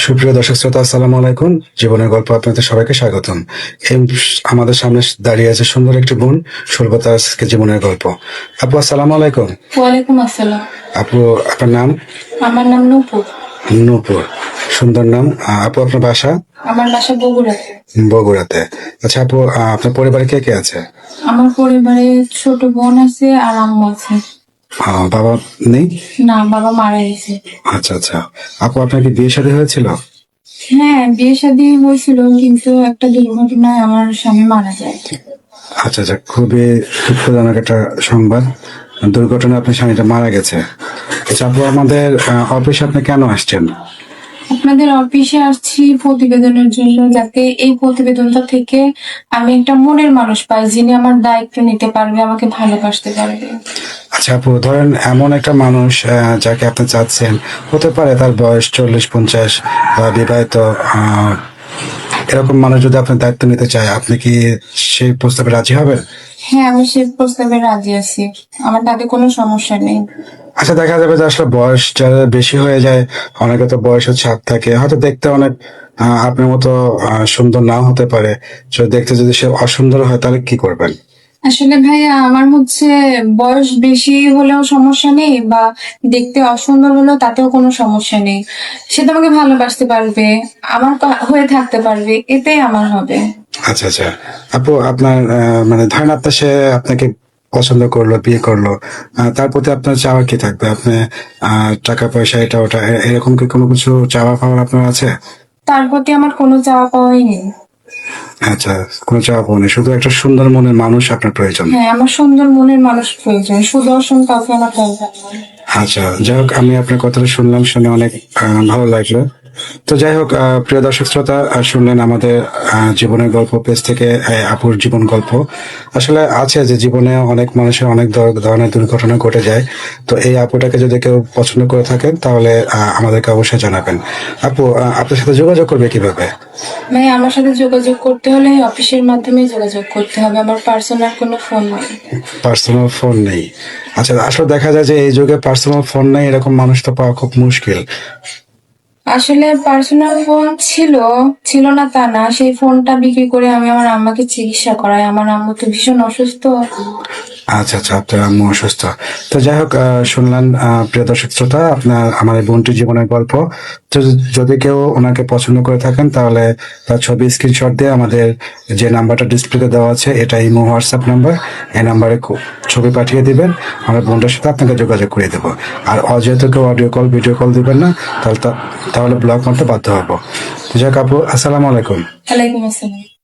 সুপ্রিয় দর্শক শ্রোতা, আসসালামু আলাইকুম। জীবনের গল্প আপনাদের সবাইকে স্বাগতম। এই আমাদের সামনে দাঁড়িয়ে আছে সুন্দর একটি বোন, সুলভতা আজকে জীবনের গল্প। আপু, আসসালামু আলাইকুম। ওয়ালাইকুম আসসালাম। আপু, আপনার নাম? আমার নাম নূপুর। নূপুর, সুন্দর নাম। আপু, আপনার বাসা? আমার বাসা বগুড়াতে। বগুড়াতে। আচ্ছা আপু, আপনার পরিবারে কে কে আছে? আমার পরিবারে ছোট বোন আছে আর আম্মু আছে। বাবা নেই? না, বাবা মারা গেছে। আচ্ছা আচ্ছা। আপু, আপনার কি বিয়ে শাদী হয়েছিল? হ্যাঁ, বিয়ে শাদী হয়েছিল, কিন্তু একটা দুর্ঘটনায় আমার স্বামী মারা যায়। আচ্ছা আচ্ছা, খুবই দুঃখজনক একটা সংবাদ। দুর্ঘটনায় আপনার স্বামীটা মারা গেছে। আচ্ছা আপু, আমাদের অফিসে আপনি কেন আসছেন? আপনাদের অফিসে আসছি প্রতিবেদনের জন্য, যাতে এই প্রতিবেদনটা থেকে আমি একটা মনের মানুষ পাই, যিনি আমার দায়িত্ব নিতে পারবে, আমাকে ভালোবাসতে পারবে। আচ্ছা আপু, ধরেন এমন একটা মানুষ যাকে আপনি চাচ্ছেন, হতে পারে তার বয়স 40-50 বা বিবাহিত, এরকম মানুষ যদি আপনার দায়িত্ব নিতে চায়, আপনি কি সেই প্রস্তাবে রাজি হবেন? হ্যাঁ, আমি সেই প্রস্তাবে রাজি আছি। আমার তাতে কোনো সমস্যা নেই। আচ্ছা, দেখা যাবে যে আসলে বয়স যারা বেশি হয়ে যায়, অনেকে তো বয়সের ছাপ থাকে, হয়তো দেখতে অনেক আপনার মতো সুন্দর নাও হতে পারে। দেখতে যদি সে অসুন্দর হয়, তাহলে কি করবেন? আসলে ভাইয়া, আমার বয়স বেশি হলেও সমস্যা নেই, বা দেখতে অসুন্দর হলেও তাতেও কোনো সমস্যা নেই। সে তো আমাকে ভালোবাসতে পারবে, আমার হয়ে থাকতে পারবে, এটাই আমার হবে। আচ্ছা আচ্ছা। আপু, আপনার মানে ধরেন আপনার সে আপনাকে পছন্দ করলো, বিয়ে করলো, তার প্রতি আপনার চাওয়া কি থাকবে? আপনি টাকা পয়সা এটা ওটা এরকম কি কোনো কিছু চাওয়া পাওয়ার আপনার আছে? তার প্রতি আমার কোনো চাওয়া পাওয়াই নেই। আচ্ছা, কোনো চাওয়া পাওয়া নেই, শুধু একটা সুন্দর মনের মানুষ আপনার প্রয়োজন। হ্যাঁ, আমার সুন্দর মনের মানুষ প্রয়োজন, সুদর্শন কাউকে আমার দরকার নেই। আচ্ছা, যাই হোক, আমি আপনার কথাটা শুনলাম, শুনে অনেক ভালো লাগলো। তো যাই হোক, প্রিয় দর্শক শ্রোতা, শুনলেন আমাদের জীবনের গল্প পেজ থেকে আপুর জীবন গল্প। আসলে আছে যে জীবনে অনেক মানুষের অনেক ধরনের দুর্ঘটনা ঘটে যায়। তো এই আপুটাকে যদি কেউ পছন্দ করে থাকেন, তাহলে আমাদেরকে অবশ্যই জানাবেন। আপু, আপনার সাথে যোগাযোগ করবে কিভাবে? ভাই, আমার সাথে যোগাযোগ করতে হলে অফিসের মাধ্যমে যোগাযোগ করতে হবে, আমার পার্সোনাল কোনো ফোন নেই। পার্সোনাল ফোন নেই? আচ্ছা, আসলে দেখা যায় যে এই যুগে পার্সোনাল ফোন নেই এরকম মানুষ তো পাওয়া খুব মুশকিল। আসলে পার্সোনাল ফোন ছিল, ছিল না তা না, সেই ফোনটা বিক্রি করে আমি আমার আম্মাকে চিকিৎসা করাই। আমার আম্মু তো ভীষণ অসুস্থ। আচ্ছা আচ্ছা, আপনার আম্মু অসুস্থ। তো যাই হোক, শুনলেন প্রিয় দর্শক শ্রোতা, আপনার আমার এই বোনটির জীবনের গল্প। তো যদি কেউ ওনাকে পছন্দ করে থাকেন, তাহলে তার ছবি স্ক্রিনশট দিয়ে আমাদের যে নাম্বারটা ডিসপ্লেতে দেওয়া আছে, এটা ইমো হোয়াটসঅ্যাপ নাম্বার, এই নাম্বারে ছবি পাঠিয়ে দিবেন। আমরা বোনটার সাথে আপনাকে যোগাযোগ করে দেবো। আর যেহেতু কেউ অডিও কল ভিডিও কল দিবেন না, তাহলে ব্লক মারতে বাধ্য হবো। তো যাই হোক আপু, আসসালামু আলাইকুম। ওয়ালাইকুম আসসালাম।